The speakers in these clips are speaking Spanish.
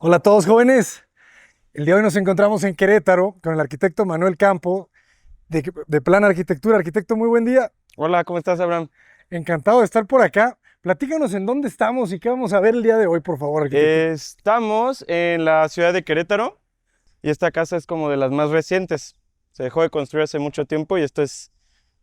Hola a todos jóvenes. El día de hoy nos encontramos en Querétaro con el arquitecto Manuel Campo de Plan Arquitectura. Arquitecto, muy buen día. Hola, ¿cómo estás, Abraham? Encantado de estar por acá. Platícanos en dónde estamos y qué vamos a ver el día de hoy, por favor, arquitecto. Estamos en la ciudad de Querétaro y esta casa es como de las más recientes. Se dejó de construir hace mucho tiempo y esto es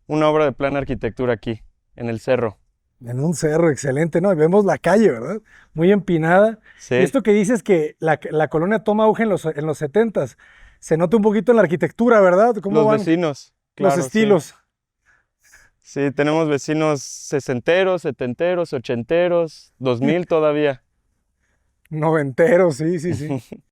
una obra de Plan Arquitectura aquí, en el cerro. En un cerro, excelente, ¿no? Y vemos la calle, ¿verdad? Muy empinada. Y Sí, esto que dices que la colonia toma auge en los 70s, se nota un poquito en la arquitectura, ¿verdad? ¿Cómo los van vecinos, los claro, sí. estilos? Sí, tenemos vecinos sesenteros, setenteros, ochenteros, 2000 todavía. Noventeros, sí, sí, sí.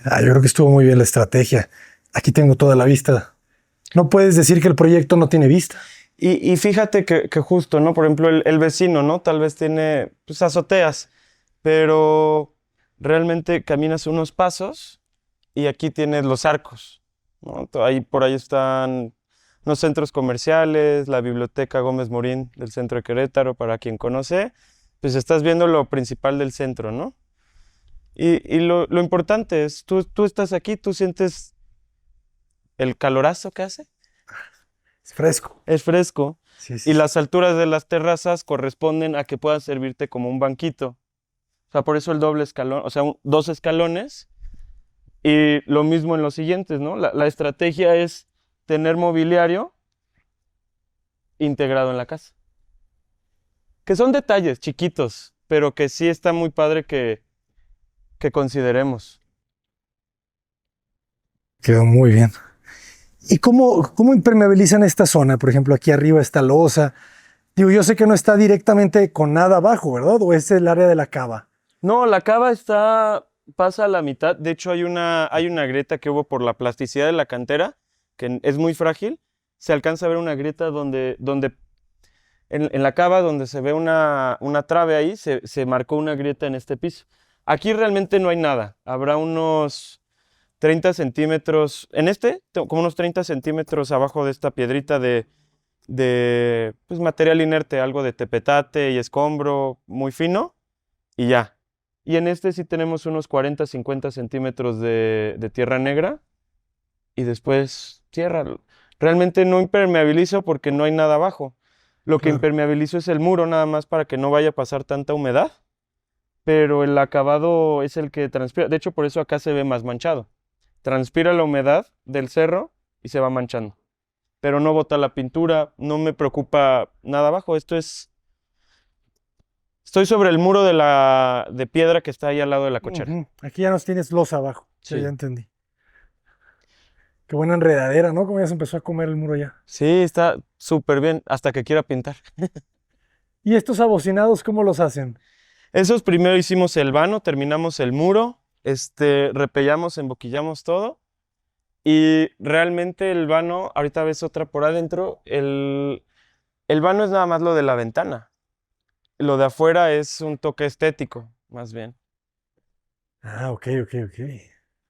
Yo creo que estuvo muy bien la estrategia. Aquí tengo toda la vista. No puedes decir que el proyecto no tiene vista. Y fíjate que justo, ¿no? Por ejemplo, el vecino, ¿no? Tal vez tiene, pues, azoteas, pero realmente caminas unos pasos y aquí tienes los arcos, ¿no? Ahí, por ahí están los centros comerciales, la biblioteca Gómez Morín del centro de Querétaro, para quien conoce, pues estás viendo lo principal del centro, ¿no? Y lo importante es, tú estás aquí, tú sientes el calorazo que hace, Es fresco. es fresco, Sí, y sí, sí. las alturas de las terrazas corresponden a que puedan servirte como un banquito. O sea, por eso el doble escalón, o sea, dos escalones. Y lo mismo en los siguientes, ¿no? La estrategia es tener mobiliario integrado en la casa. Que son detalles chiquitos, pero que sí está muy padre que consideremos. Quedó muy bien. ¿Y cómo impermeabilizan esta zona? Por ejemplo, aquí arriba está losa. Digo, yo sé que no está directamente con nada abajo, ¿verdad? ¿O es el área de la cava? No, la cava pasa a la mitad. De hecho, hay una grieta que hubo por la plasticidad de la cantera, que es muy frágil. Se alcanza a ver una grieta donde en la cava, donde se ve una trave ahí, se marcó una grieta en este piso. Aquí realmente no hay nada. Habrá unos 30 centímetros, como unos 30 centímetros abajo de esta piedrita de pues, material inerte, algo de tepetate y escombro muy fino, y ya. Y en este sí tenemos unos 40, 50 centímetros de tierra negra y después tierra. Realmente no impermeabilizo porque no hay nada abajo. Lo que Claro. impermeabilizo es el muro nada más para que no vaya a pasar tanta humedad, pero el acabado es el que transpira. De hecho, por eso acá se ve más manchado. Transpira la humedad del cerro y se va manchando. Pero no bota la pintura, no me preocupa nada abajo. Estoy sobre el muro de piedra que está ahí al lado de la cochera. Ujú. Aquí ya nos tienes losa abajo. Ya Sí. entendí. Qué buena enredadera, ¿no? Como ya se empezó a comer el muro ya. Sí, está súper bien hasta que quiera pintar. ¿Y estos abocinados cómo los hacen? Esos primero hicimos el vano, terminamos el muro, repellamos, emboquillamos todo. Y realmente el vano, ahorita ves otra por adentro, el vano es nada más lo de la ventana. Lo de afuera es un toque estético, más bien. Ok, ok, ok.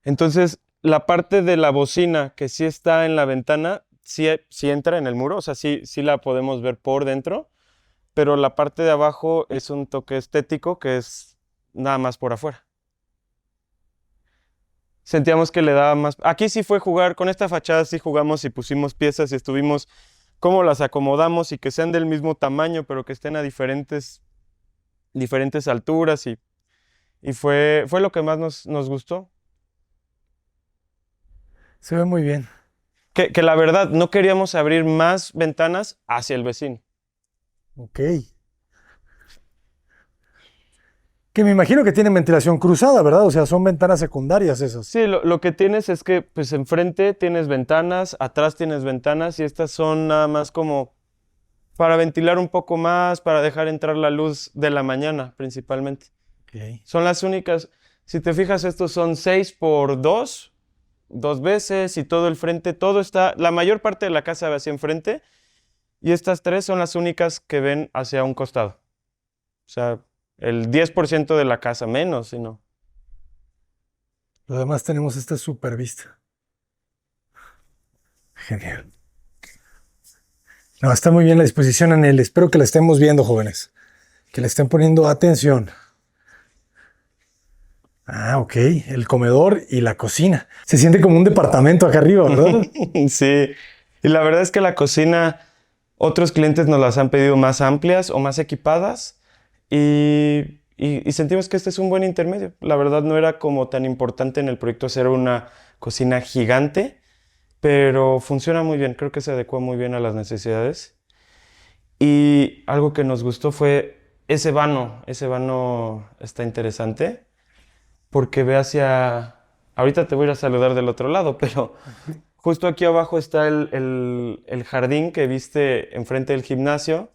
Entonces, la parte de la bocina que sí está en la ventana, sí entra en el muro, o sea, sí la podemos ver por dentro, pero la parte de abajo es un toque estético que es nada más por afuera. Sentíamos que le daba más. Aquí sí fue jugar, con esta fachada sí jugamos y pusimos piezas y estuvimos cómo las acomodamos y que sean del mismo tamaño, pero que estén a diferentes alturas y fue lo que más nos gustó. Se ve muy bien. Que la verdad no queríamos abrir más ventanas hacia el vecino. Ok. Que me imagino que tienen ventilación cruzada, ¿verdad? O sea, son ventanas secundarias esas. Sí, lo que tienes es que pues enfrente tienes ventanas, atrás tienes ventanas y estas son nada más como para ventilar un poco más, para dejar entrar la luz de la mañana principalmente. Ok. Son las únicas, si te fijas, estos son 6 por 2 veces y todo el frente, todo está, la mayor parte de la casa ve hacia enfrente y estas tres son las únicas que ven hacia un costado. O sea, el 10% de la casa menos, sino. Lo demás tenemos esta super vista. Genial. No, está muy bien la disposición en él. Espero que la estemos viendo, jóvenes. Que le estén poniendo atención. Ah, ok. El comedor y la cocina. Se siente como un departamento acá arriba, ¿verdad? Sí, y la verdad es que la cocina, otros clientes nos las han pedido más amplias o más equipadas y sentimos que este es un buen intermedio. La verdad no era como tan importante en el proyecto hacer una cocina gigante, pero funciona muy bien, creo que se adecua muy bien a las necesidades. Y algo que nos gustó fue ese vano está interesante porque ve hacia... Ahorita te voy a ir a saludar del otro lado, pero justo aquí abajo está el jardín que viste enfrente del gimnasio.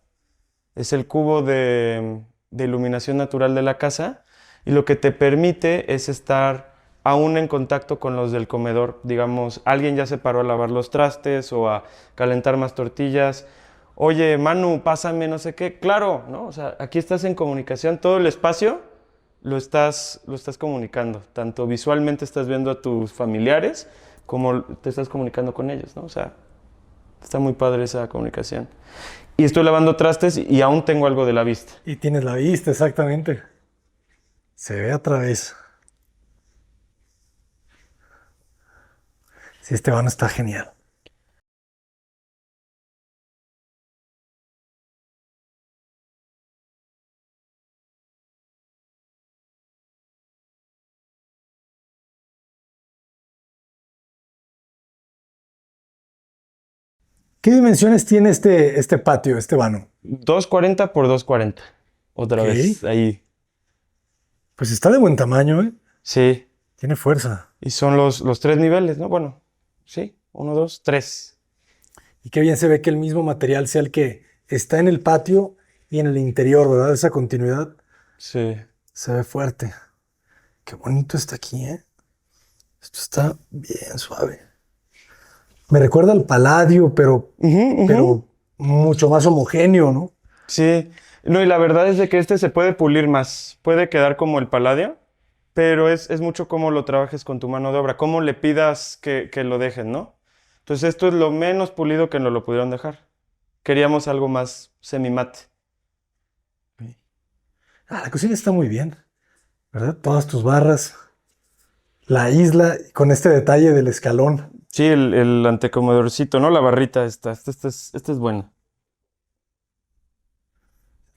Es el cubo de iluminación natural de la casa y lo que te permite es estar aún en contacto con los del comedor. Digamos, alguien ya se paró a lavar los trastes o a calentar más tortillas. Oye, Manu, pásame no sé qué. Claro, ¿no? O sea, aquí estás en comunicación, todo el espacio lo estás comunicando. Tanto visualmente estás viendo a tus familiares como te estás comunicando con ellos, ¿no? O sea, está muy padre esa comunicación. Y estoy lavando trastes y aún tengo algo de la vista. Y tienes la vista, exactamente. Se ve a través. Sí, este vano está genial. ¿Qué dimensiones tiene este patio, este vano? 240 por 240. Otra Ok. vez, ahí. Pues está de buen tamaño, ¿eh? Sí. Tiene fuerza. Y son los tres niveles, ¿no? Bueno, sí. 1, 2, 3. Y qué bien se ve que el mismo material sea el que está en el patio y en el interior, ¿verdad? Esa continuidad Sí. se ve fuerte. Qué bonito está aquí, ¿eh? Esto está bien suave. Me recuerda al Palladio, Ujú, ujú. pero mucho más homogéneo, ¿no? Sí. No, y la verdad es de que este se puede pulir más. Puede quedar como el Palladio, pero es mucho cómo lo trabajes con tu mano de obra. Cómo le pidas que lo dejen, ¿no? Entonces esto es lo menos pulido que nos lo pudieron dejar. Queríamos algo más semimate. Ah, la cocina está muy bien, ¿verdad? Todas tus barras, la isla con este detalle del escalón. Sí, el antecomedorcito, ¿no? La barrita esta. Esta es buena.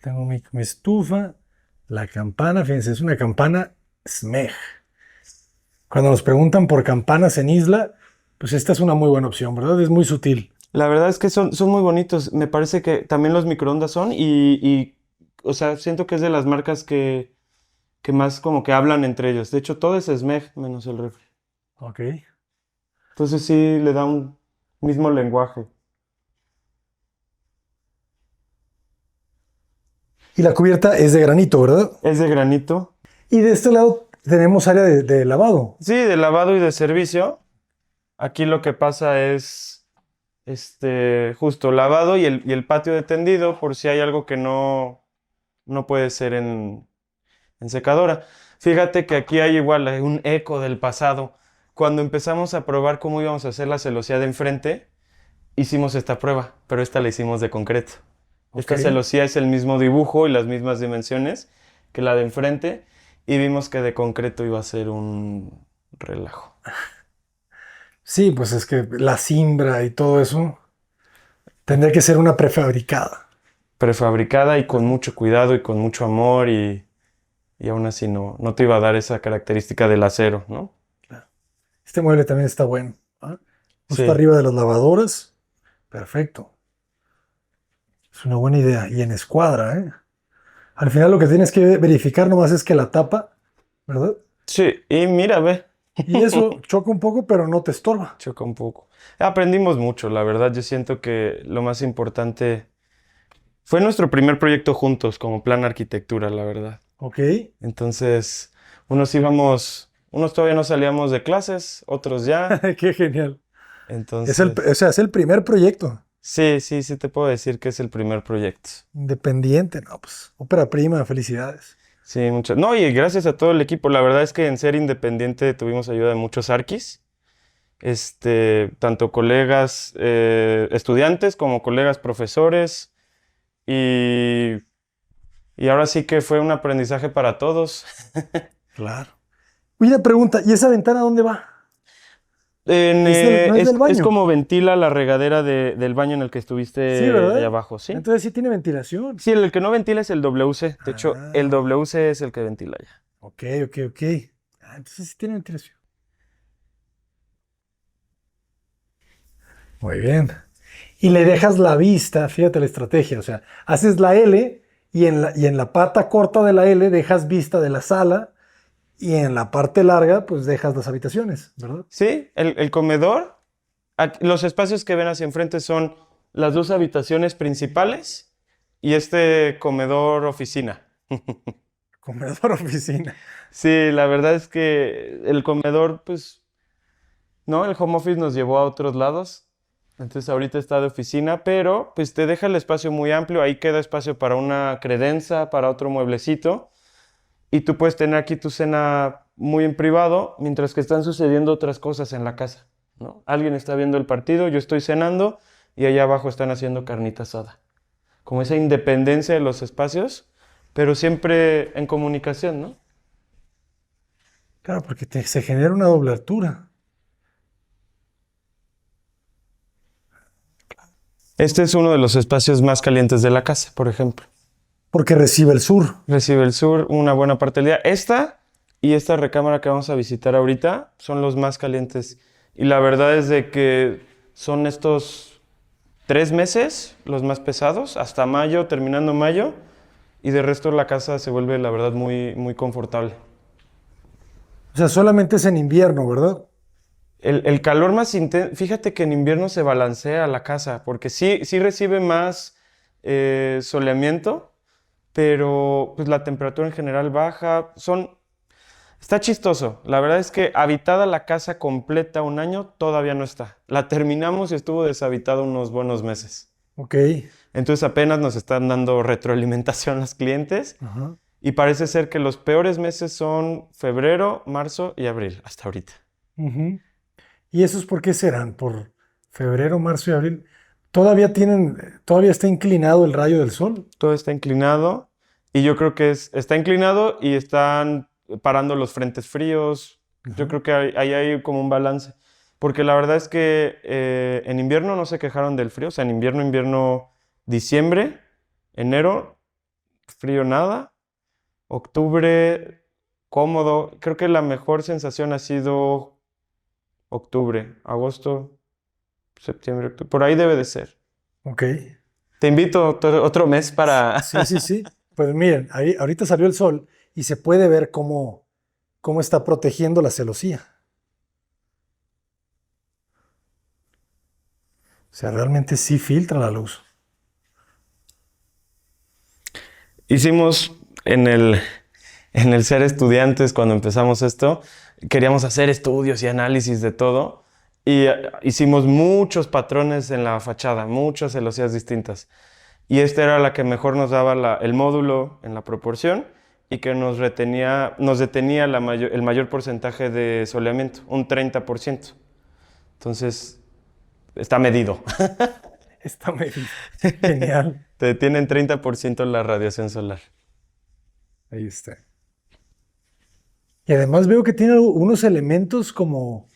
Tengo mi estufa, la campana, fíjense, es una campana SMEG. Cuando nos preguntan por campanas en isla, pues esta es una muy buena opción, ¿verdad? Es muy sutil. La verdad es que son muy bonitos. Me parece que también los microondas son o sea, siento que es de las marcas que más como que hablan entre ellos. De hecho, todo es SMEG menos el refri. Ok. Entonces sí le da un mismo lenguaje. Y la cubierta es de granito, ¿verdad? Es de granito. Y de este lado tenemos área de lavado. Sí, de lavado y de servicio. Aquí lo que pasa es justo lavado y el patio de tendido por si hay algo que no puede ser en secadora. Fíjate que aquí hay igual hay un eco del pasado. Cuando empezamos a probar cómo íbamos a hacer la celosía de enfrente, hicimos esta prueba, pero esta la hicimos de concreto. Ok. Esta celosía es el mismo dibujo y las mismas dimensiones que la de enfrente y vimos que de concreto iba a ser un relajo. Sí, pues es que la cimbra y todo eso tendría que ser una prefabricada. Prefabricada y con mucho cuidado y con mucho amor y aún así no te iba a dar esa característica del acero, ¿no? Este mueble también está bueno. ¿Ah? Justo Sí. arriba de las lavadoras. Perfecto. Es una buena idea. Y en escuadra, ¿eh? Al final lo que tienes que verificar nomás es que la tapa, ¿verdad? Sí, y mira, ve. Y eso choca un poco, pero no te estorba. Choca un poco. Aprendimos mucho, la verdad. Yo siento que lo más importante fue nuestro primer proyecto juntos como plan arquitectura, la verdad. Ok. Entonces, unos todavía no salíamos de clases, otros ya. Qué genial. O Entonces, sea, es el primer proyecto sí te puedo decir que es el primer proyecto. independiente. No, pues, ópera prima, felicidades. Sí, No, y gracias a todo el equipo. La verdad es que en ser independiente tuvimos ayuda de muchos arquis tanto colegas estudiantes como colegas profesores y, y ahora sí que fue un aprendizaje para todos. Claro. Oye, una pregunta, ¿y esa ventana dónde va? ¿No es del Es baño? como ventila la regadera del baño en el que Sí, estuviste allá ¿verdad? abajo, ¿sí? Entonces sí tiene ventilación. Sí, el que no ventila es el WC. De hecho, el Ah, WC es el que ventila ya. ok, ok, ok. Entonces sí tiene ventilación. Muy bien. Y le dejas la vista, fíjate la estrategia, o sea, haces la L y en la pata corta de la L dejas vista de la sala y en la parte larga pues dejas las habitaciones, ¿verdad? Sí, el comedor, los espacios que ven hacia enfrente son las dos habitaciones principales y este comedor oficina. Comedor, oficina. Sí, la verdad es que el comedor, pues, no, el home office nos llevó a otros lados. Entonces ahorita está de oficina, pero pues te deja el espacio muy amplio. Ahí queda espacio para una credenza, para otro mueblecito. Y tú puedes tener aquí tu cena muy en privado, mientras que están sucediendo otras cosas en la casa, ¿no? Alguien está viendo el partido, yo estoy cenando y allá abajo están haciendo carnita asada. Como esa independencia de los espacios, pero siempre en comunicación, ¿no? Claro, porque se genera una doble altura. Este es uno de los espacios más calientes de la casa, por ejemplo. Porque recibe el sur. Recibe el sur una buena parte del día. Esta y esta recámara que vamos a visitar ahorita son los más calientes. Y la verdad es de que son estos 3 meses los más pesados, hasta mayo, terminando mayo. Y de resto la casa se vuelve, la verdad, muy, muy confortable. O sea, solamente es en invierno, ¿verdad? El calor más intenso, fíjate que en invierno se balancea la casa, porque sí recibe más soleamiento, pero pues la temperatura en general baja. Está chistoso. La verdad es que habitada la casa completa un año todavía no está. La terminamos y estuvo deshabitada unos buenos meses. Ok. Entonces apenas nos están dando retroalimentación los clientes Ajá. y parece ser que los peores meses son febrero, marzo y abril, hasta ahorita. Ujú. ¿Y esos por qué serán? ¿Por febrero, marzo y abril? Todavía está inclinado el rayo del sol? Todo está inclinado y yo creo que está inclinado y están parando los frentes fríos. Yo Ajá. creo que ahí hay como un balance. Porque la verdad es que en invierno no se quejaron del frío. O sea, en invierno, diciembre, enero, frío nada. Octubre, cómodo. Creo que la mejor sensación ha sido octubre, agosto, septiembre, octubre. Por ahí debe de ser. Ok. Te invito otro mes para... Sí, sí, sí. Pues miren, ahí, ahorita salió el sol y se puede ver cómo está protegiendo la celosía. O sea, realmente sí filtra la luz. Hicimos en el ser estudiantes, cuando empezamos esto, queríamos hacer estudios y análisis de todo. Y hicimos muchos patrones en la fachada, muchas celosías distintas. Y esta era la que mejor nos daba el módulo en la proporción y que nos detenía el mayor porcentaje de soleamiento, un 30%. Entonces, está medido. Está medido. Genial. Te detienen 30% la radiación solar. Ahí está. Y además veo que tiene unos elementos como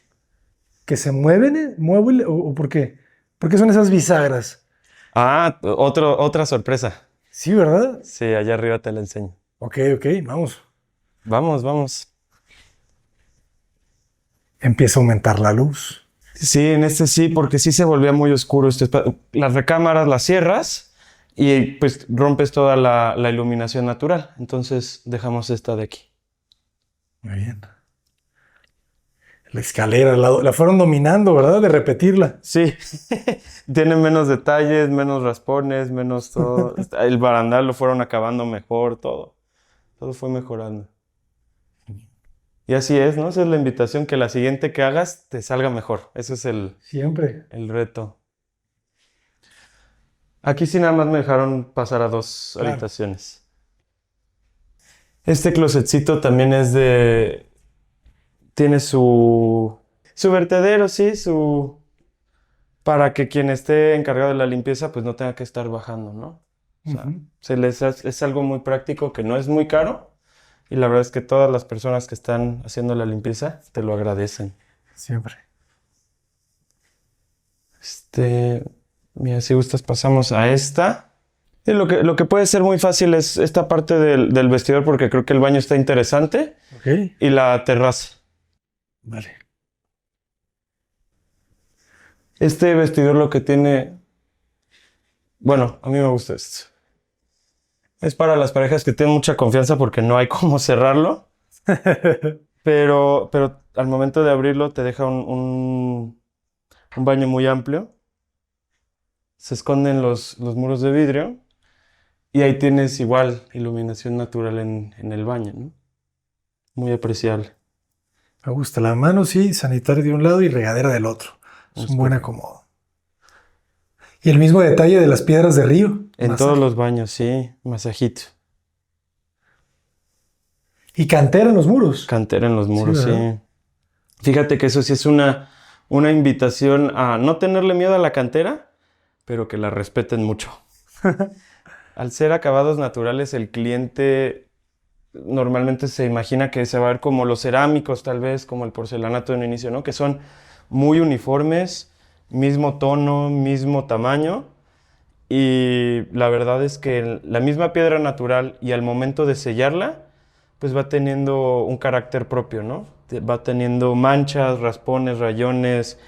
que se mueven, ¿mueven? ¿O por qué? ¿Por qué son esas bisagras? Ah, otra sorpresa. Sí, ¿verdad? Sí, allá arriba te la enseño. Ok, ok, vamos. Vamos, vamos. Empieza a aumentar la luz. Sí, en este sí, porque sí se volvía muy oscuro las recámaras las cierras y pues rompes toda la iluminación natural. Entonces dejamos esta de aquí. Muy bien. La escalera, la fueron dominando, ¿verdad? De repetirla. Sí, tiene menos detalles, menos raspones, menos todo. El barandal lo fueron acabando mejor, todo. Todo fue mejorando. Y así es, ¿no? Esa es la invitación, que la siguiente que hagas te salga mejor. Ese es Siempre. el reto. Aquí sí nada más me dejaron pasar a dos Claro. habitaciones. Este closetcito también tiene Su vertedero, sí, para que quien esté encargado de la limpieza pues no tenga que estar bajando, ¿no? O sea, Ujú. es algo muy práctico que no es muy caro y la verdad es que todas las personas que están haciendo la limpieza te lo agradecen. Siempre. Este, mira, si gustas pasamos a esta. Y lo que puede ser muy fácil es esta parte del vestidor porque creo que el baño está interesante Ok. y la terraza. Vale. Este vestidor lo que tiene, bueno, a mí me gusta esto. Es para las parejas que tienen mucha confianza porque no hay cómo cerrarlo, pero al momento de abrirlo te deja un baño muy amplio. Se esconden los muros de vidrio y ahí tienes igual iluminación natural en el baño, ¿no? Muy apreciable. Me gusta la mano, sí, sanitario de un lado y regadera del otro. Es Es un buen correcto. acomodo. Y el mismo detalle de las piedras de río. En todos Masaje. los baños, sí, masajito. Y cantera en los muros. Cantera en los Sí, muros, sí. ¿verdad? Fíjate que eso sí es una invitación a no tenerle miedo a la cantera, pero que la respeten mucho. Al ser acabados naturales, el cliente normalmente se imagina que se va a ver como los cerámicos, tal vez, como el porcelanato de un inicio, ¿no? Que son muy uniformes, mismo tono, mismo tamaño. Y la verdad es que la misma piedra natural y al momento de sellarla, pues va teniendo un carácter propio, ¿no? Va teniendo manchas, raspones, rayones,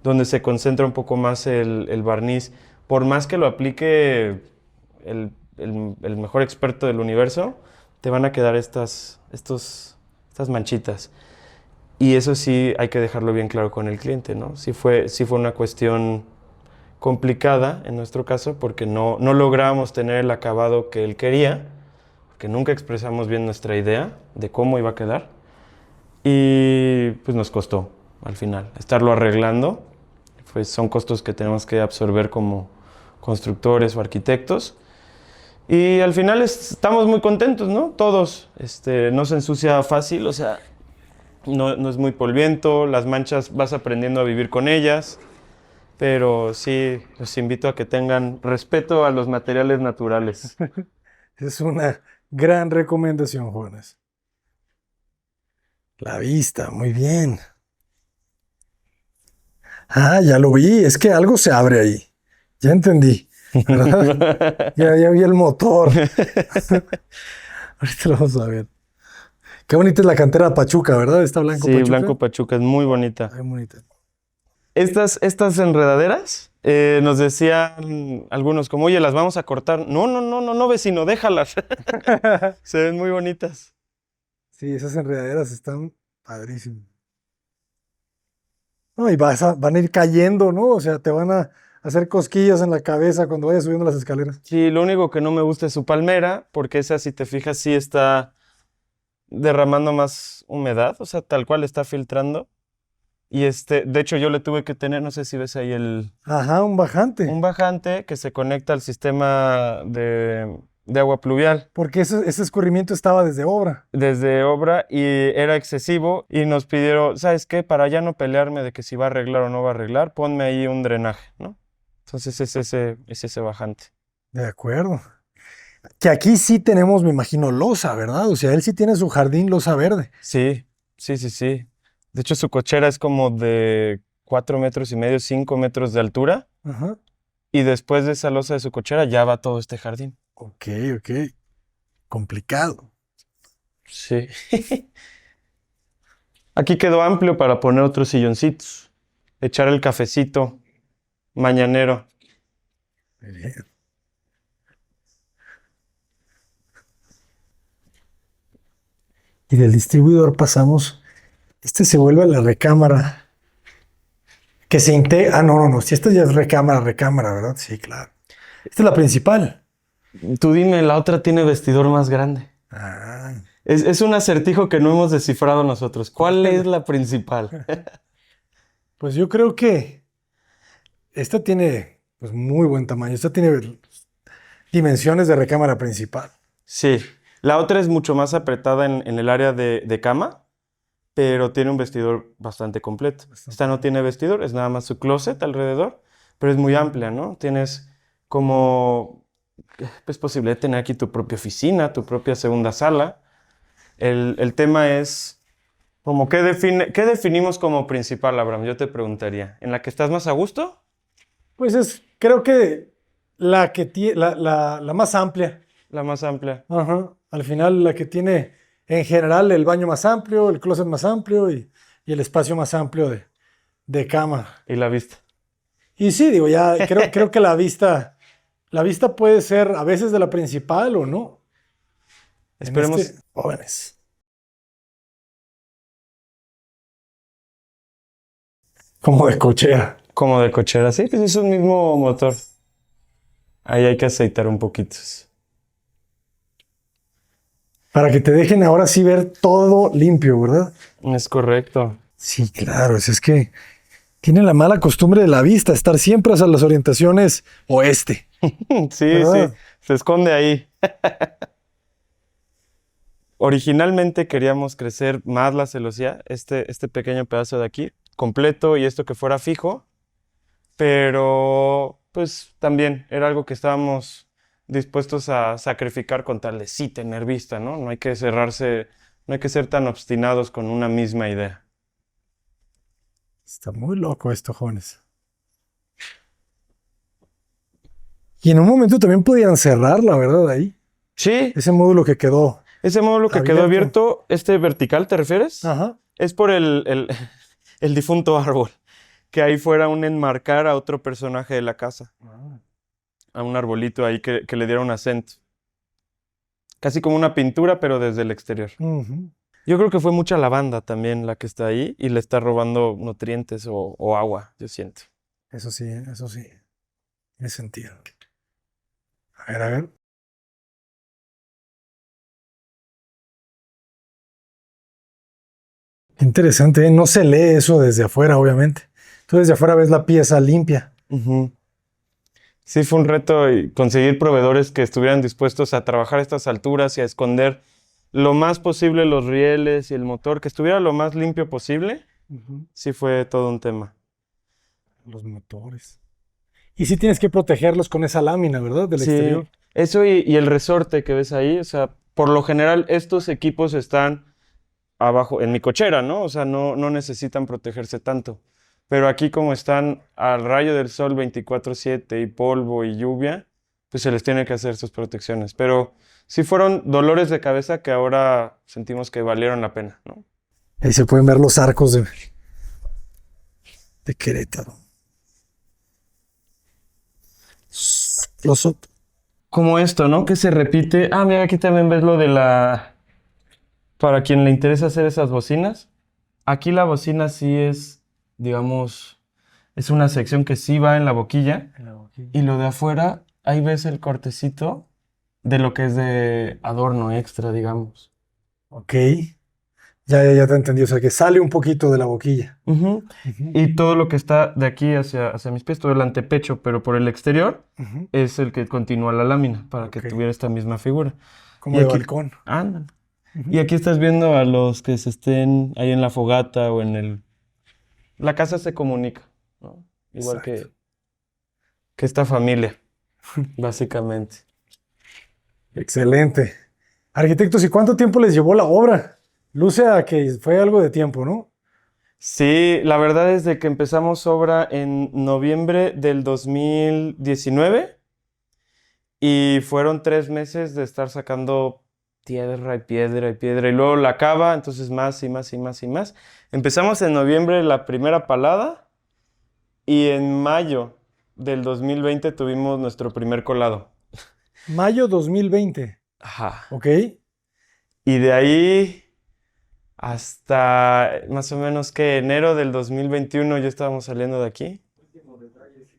donde se concentra un poco más el barniz. Por más que lo aplique el mejor experto del universo, te van a quedar estas manchitas. Y eso sí hay que dejarlo bien claro con el cliente, ¿no? Sí fue una cuestión complicada en nuestro caso porque no logramos tener el acabado que él quería, porque nunca expresamos bien nuestra idea de cómo iba a quedar y pues nos costó al final estarlo arreglando. Pues son costos que tenemos que absorber como constructores o arquitectos y al final estamos muy contentos, ¿no? Todos, no se ensucia fácil, o sea, no es muy polviento, las manchas vas aprendiendo a vivir con ellas. Pero sí, los invito a que tengan respeto a los materiales naturales. Es una gran recomendación, jóvenes. La vista, muy bien. Ah, ya lo vi. Es que algo se abre ahí. Ya entendí. ¿Verdad? Ya vi el motor. Ahorita lo vamos a ver. Qué bonita es la cantera Pachuca, ¿verdad? Está blanco Sí, Pachuca. Blanco Pachuca es muy bonita. Ay, bonita. Estas enredaderas, nos decían algunos como, oye, las vamos a cortar. No, no, no, no, no, vecino, déjalas. Se ven muy bonitas. Sí, esas enredaderas están padrísimas. No, y van a ir cayendo, ¿no? O sea, te van a hacer cosquillas en la cabeza cuando vayas subiendo las escaleras. Sí, lo único que no me gusta es su palmera, porque esa, si te fijas, sí está derramando más humedad, o sea, tal cual está filtrando. Y de hecho yo le tuve que tener, no sé si ves ahí Ajá, un bajante. un bajante que se conecta al sistema de agua pluvial Porque ese escurrimiento estaba desde obra. desde obra y era excesivo y nos pidieron, ¿sabes qué? Para ya no pelearme de que si va a arreglar o no va a arreglar, ponme ahí un drenaje, ¿no? Entonces es ese bajante. De acuerdo. Que aquí sí tenemos, me imagino, losa, ¿verdad? O sea, él sí tiene su jardín losa verde. Sí, sí, sí, sí. De hecho su cochera es como de 4,5 metros, 5 metros de altura Ajá. y después de esa losa de su cochera ya va todo este jardín. Ok, ok. Complicado. Sí. Aquí quedó amplio para poner otros silloncitos, echar el cafecito mañanero. Muy bien. Y del distribuidor pasamos. Este se vuelve a la recámara. Que se integra. Ah, no, no, no. Si esta ya es recámara, ¿verdad? Sí, claro. Esta es la principal. Tú dime, la otra tiene vestidor más grande. Ah, Es un acertijo que no hemos descifrado nosotros. ¿Cuál es la principal? pues yo creo que esta tiene pues muy buen tamaño. Esta tiene dimensiones de recámara principal. Sí, la otra es mucho más apretada en el área de cama pero tiene un vestidor bastante completo. Bastante. Esta no tiene vestidor, es nada más su closet alrededor, pero es muy amplia, ¿no? Tienes como, es posible tener aquí tu propia oficina, tu propia segunda sala. El tema es, como, ¿qué definimos como principal, Abraham? Yo te preguntaría, ¿en la que estás más a gusto? Pues creo que la más amplia. La más amplia. Ajá. Al final, la que tiene en general el baño más amplio, el closet más amplio y el espacio más amplio de cama. Y la vista. Y sí, digo, ya creo que la vista puede ser a veces de la principal o no. Esperemos. Jóvenes. Como de cochera. Como de cochera, sí, pues es un mismo motor. Ahí hay que aceitar un poquito. Para que te dejen ahora sí ver todo limpio, ¿verdad? Es correcto. Sí, claro. Es que tienen la mala costumbre de la vista, estar siempre hacia las orientaciones oeste. Sí, ¿Verdad? sí, se esconde ahí. Originalmente queríamos crecer más la celosía, este pequeño pedazo de aquí, completo y esto que fuera fijo, pero pues también era algo que estábamos dispuestos a sacrificar con tal de sí tener vista, ¿no? No hay que cerrarse, no hay que ser tan obstinados con una misma idea. Está muy loco esto, jóvenes. Y en un momento también podían cerrar, la verdad, ahí. Sí, Ese módulo que quedó ese módulo que quedó abierto, este vertical, ¿te refieres? Ajá. Es por el difunto árbol, que ahí fuera un enmarcar a otro personaje de la casa, a un arbolito ahí que le diera un acento. Casi como una pintura, pero desde el exterior. Ujú. Yo creo que fue mucha lavanda también la que está ahí y le está robando nutrientes o agua, yo siento. Eso sí, eso sí. Tiene sentido. A ver, a ver. Interesante, ¿eh? No se lee eso desde afuera, obviamente. Tú desde afuera ves la pieza limpia. Ujú. Sí, fue un reto y conseguir proveedores que estuvieran dispuestos a trabajar a estas alturas y a esconder lo más posible los rieles y el motor, que estuviera lo más limpio posible. Sí fue todo un tema. Los motores. Y sí tienes que protegerlos con esa lámina, ¿verdad? Del Sí, exterior. eso y el resorte que ves ahí, o sea, por lo general estos equipos están abajo, en mi cochera, ¿no? O sea, no necesitan protegerse tanto. Pero aquí como están al rayo del sol 24/7 y polvo y lluvia, pues se les tiene que hacer sus protecciones. Pero sí fueron dolores de cabeza que ahora sentimos que valieron la pena, ¿no? Ahí se pueden ver los arcos de Querétaro. Los Como esto, ¿no? Que se repite. Ah, mira, aquí también ves lo de la... Para quien le interesa hacer esas bocinas. Aquí la bocina sí es, digamos, es una sección que sí va en la boquilla. Y lo de afuera, ahí ves el cortecito de lo que es de adorno extra, digamos. Ok. Ya te entendí. O sea, que sale un poquito de la boquilla. Ujú. Y todo lo que está de aquí hacia mis pies, todo el antepecho, pero por el exterior, Ujú. es el que continúa la lámina para que Ok. tuviera esta misma figura. Como Y de aquí, balcón. ándale. Ujú. Y aquí estás viendo a los que se estén ahí en la fogata o en el... La casa se comunica, ¿no? Igual Exacto. que esta familia, básicamente. Excelente. Arquitectos, ¿y cuánto tiempo les llevó la obra? Luce a que fue algo de tiempo, ¿no? Sí, la verdad es de que empezamos obra en noviembre del 2019 y fueron 3 meses de estar sacando tierra y piedra y piedra y luego la cava, entonces más y más y más y más. Empezamos en noviembre la primera palada y en mayo del 2020 tuvimos nuestro primer colado. Mayo 2020. Ajá. ¿Ok? Y de ahí hasta más o menos que enero del 2021 ya estábamos saliendo de aquí.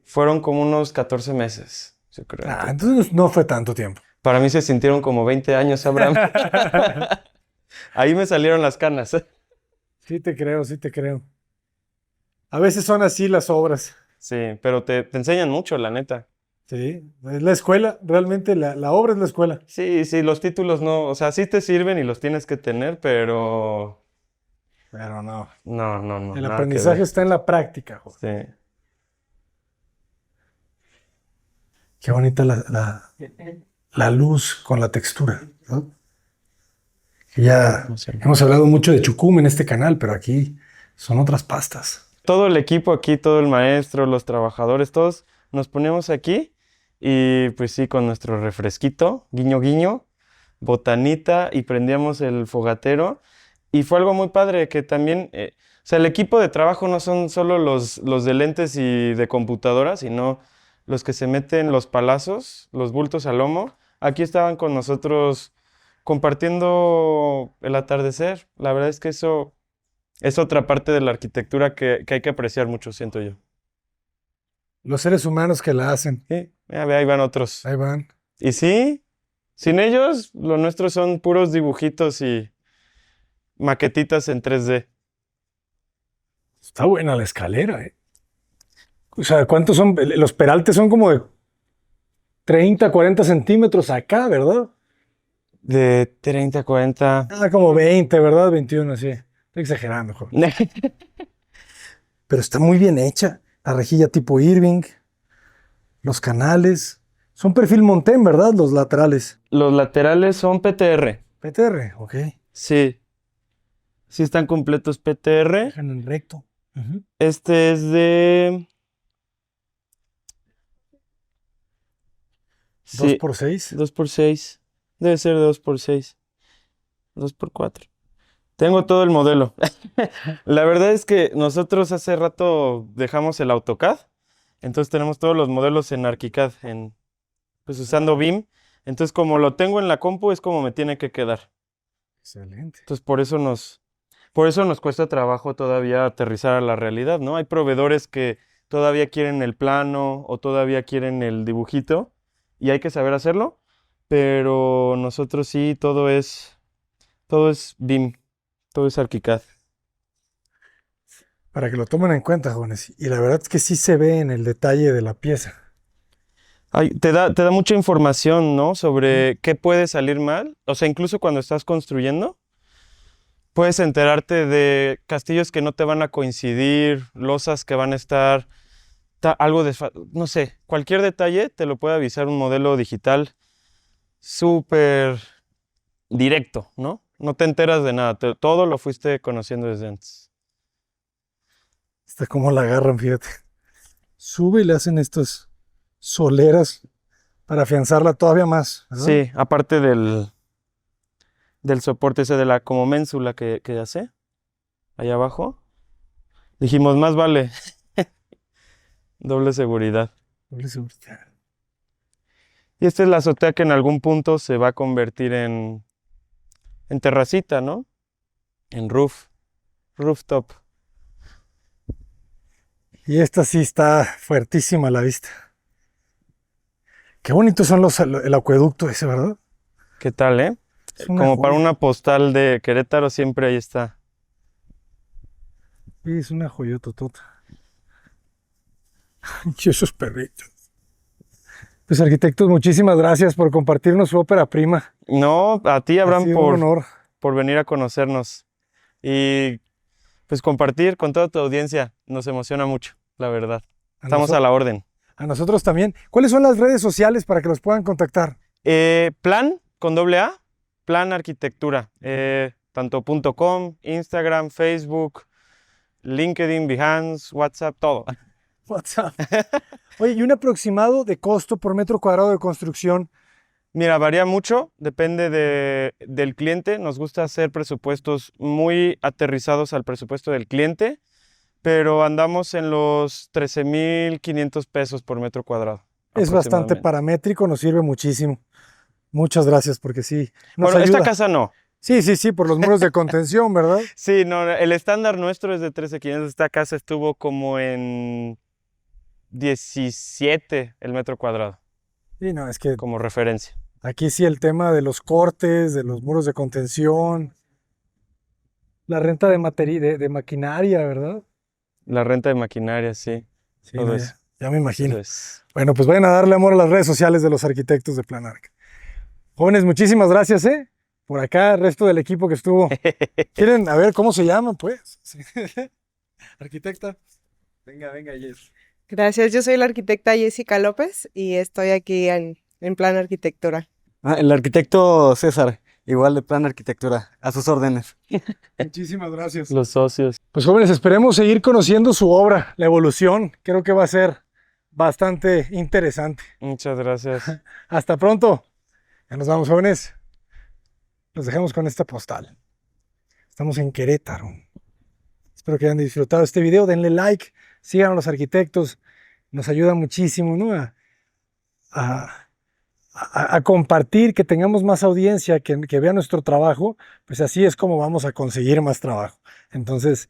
Fueron como unos 14 meses, yo creo. En total. Entonces no fue tanto tiempo. Para mí se sintieron como 20 años, Abraham. Ahí me salieron las canas. Sí te creo, sí te creo. A veces son así las obras. Sí, pero te enseñan mucho, la neta. Sí, es la escuela, realmente la obra es la escuela. Sí, sí, los títulos no, o sea, sí te sirven y los tienes que tener, pero Pero no. No. El nada que aprendizaje ver. está en la práctica, joder. Sí. Qué bonita la luz con la textura, ¿no? Que ya No sé. hemos hablado mucho de chucum en este canal, pero aquí son otras pastas. Todo el equipo aquí, todo el maestro, los trabajadores, todos nos poníamos aquí y pues sí, con nuestro refresquito, guiño guiño, botanita y prendíamos el fogatero y fue algo muy padre que también, o sea, el equipo de trabajo no son solo los de lentes y de computadora, sino los que se meten los palazos, los bultos al lomo. Aquí estaban con nosotros compartiendo el atardecer. La verdad es que eso es otra parte de la arquitectura que hay que apreciar mucho, siento yo. Los seres humanos que la hacen, Sí, ya ve, ahí van otros. ahí van. Y sí, sin ellos, lo nuestro son puros dibujitos y maquetitas en 3D. Está buena la escalera, ¿eh? O sea, ¿cuántos son? Los peraltes son como de 30, 40 centímetros acá, ¿verdad? De 30 a 40. Ah, como 20, ¿verdad? 21, sí. Estoy exagerando, joder. Pero está muy bien hecha. La rejilla tipo Irving, los canales. Son perfil Montaigne, ¿verdad? Los laterales. Los laterales son PTR. PTR, ok. Sí, sí están completos PTR. Dejan en recto. Ujú. Este es de... ¿Dos Sí, por 6? 2x6. Debe ser de 2x6. 2x4. Tengo todo el modelo. La verdad es que nosotros hace rato dejamos el AutoCAD. Entonces tenemos todos los modelos en ArchiCAD, pues usando BIM. Entonces como lo tengo en la compu es como me tiene que quedar. Excelente. Entonces por eso nos cuesta trabajo todavía aterrizar a la realidad, ¿no? Hay proveedores que todavía quieren el plano o todavía quieren el dibujito y hay que saber hacerlo, pero nosotros sí, todo es BIM, todo es ArchiCAD. Para que lo tomen en cuenta, jóvenes. Y la verdad es que sí se ve en el detalle de la pieza. Ay, te da mucha información, ¿no? Sobre qué puede salir mal. O sea, incluso cuando estás construyendo, puedes enterarte de castillos que no te van a coincidir, losas que van a estar no sé, cualquier detalle te lo puede avisar un modelo digital súper directo, ¿no? No te enteras de nada, todo lo fuiste conociendo desde antes. Está como la agarran, fíjate. Sube y le hacen estas soleras para afianzarla todavía más, ¿verdad? Sí, aparte del soporte ese de la como ménsula que hace, ahí abajo, dijimos, más vale doble seguridad. Doble seguridad. Y esta es la azotea que en algún punto se va a convertir en terracita, ¿no? En rooftop. Y esta sí está fuertísima a la vista. Qué bonitos son el acueducto ese, ¿verdad? ¿Qué tal, eh? Es una Como para joya. una postal de Querétaro siempre ahí está. Sí, es una joyototota. Y esos perritos. Pues arquitectos, muchísimas gracias por compartirnos su ópera prima. No, a ti, Ha Abraham, sido un honor. por venir a conocernos y pues compartir con toda tu audiencia. Nos emociona mucho, la verdad. A, Estamos noso- a la orden. a nosotros también. ¿Cuáles son las redes sociales para que los puedan contactar? Plan con doble A, Plan Arquitectura. Tanto .com, Instagram, Facebook, LinkedIn, Behance, WhatsApp, todo. WhatsApp. Oye, ¿y un aproximado de costo por metro cuadrado de construcción? Mira, varía mucho, depende del cliente. Nos gusta hacer presupuestos muy aterrizados al presupuesto del cliente, pero andamos en los 13,500 pesos por metro cuadrado. Es bastante Aproximadamente. paramétrico, nos sirve muchísimo. Muchas gracias, porque sí, nos Bueno, esta ayuda. casa no. Sí, por los muros de contención, ¿verdad? Sí, no, el estándar nuestro es de 13,500. Esta casa estuvo como en 17 el metro cuadrado, Sí, no, es que como referencia. aquí sí el tema de los cortes, de los muros de contención, la renta de maquinaria, ¿verdad? La renta de maquinaria, sí. Sí, Todo no, eso. ya me imagino. Eso es. Bueno, pues vayan a darle amor a las redes sociales de los arquitectos de Planarc. Jóvenes, muchísimas gracias, ¿eh? por acá el resto del equipo que estuvo. ¿Quieren a ver cómo se llaman, pues? Sí. Arquitecta. Venga, Jess. Gracias, yo soy la arquitecta Jessica López y estoy aquí en Plan Arquitectura. El arquitecto César, igual de Plan Arquitectura, a sus órdenes. Muchísimas gracias. Los socios. Pues jóvenes, esperemos seguir conociendo su obra, la evolución. Creo que va a ser bastante interesante. Muchas gracias. Hasta pronto. Ya nos vamos, jóvenes. Los dejamos con esta postal. Estamos en Querétaro. Espero que hayan disfrutado este video. Denle like, sigan a los arquitectos. Nos ayuda muchísimo, ¿no? A compartir, que tengamos más audiencia, que vea nuestro trabajo. Pues así es como vamos a conseguir más trabajo. Entonces,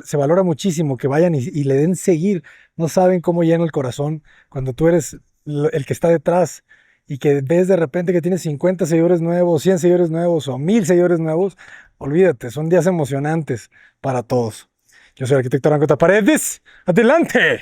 se valora muchísimo que vayan y le den seguir. No saben cómo llena el corazón cuando tú eres el que está detrás y que ves de repente que tienes 50 seguidores nuevos, 100 seguidores nuevos o 1000 seguidores nuevos. Olvídate, son días emocionantes para todos. Yo soy el arquitecto Arango Paredes. ¡Adelante!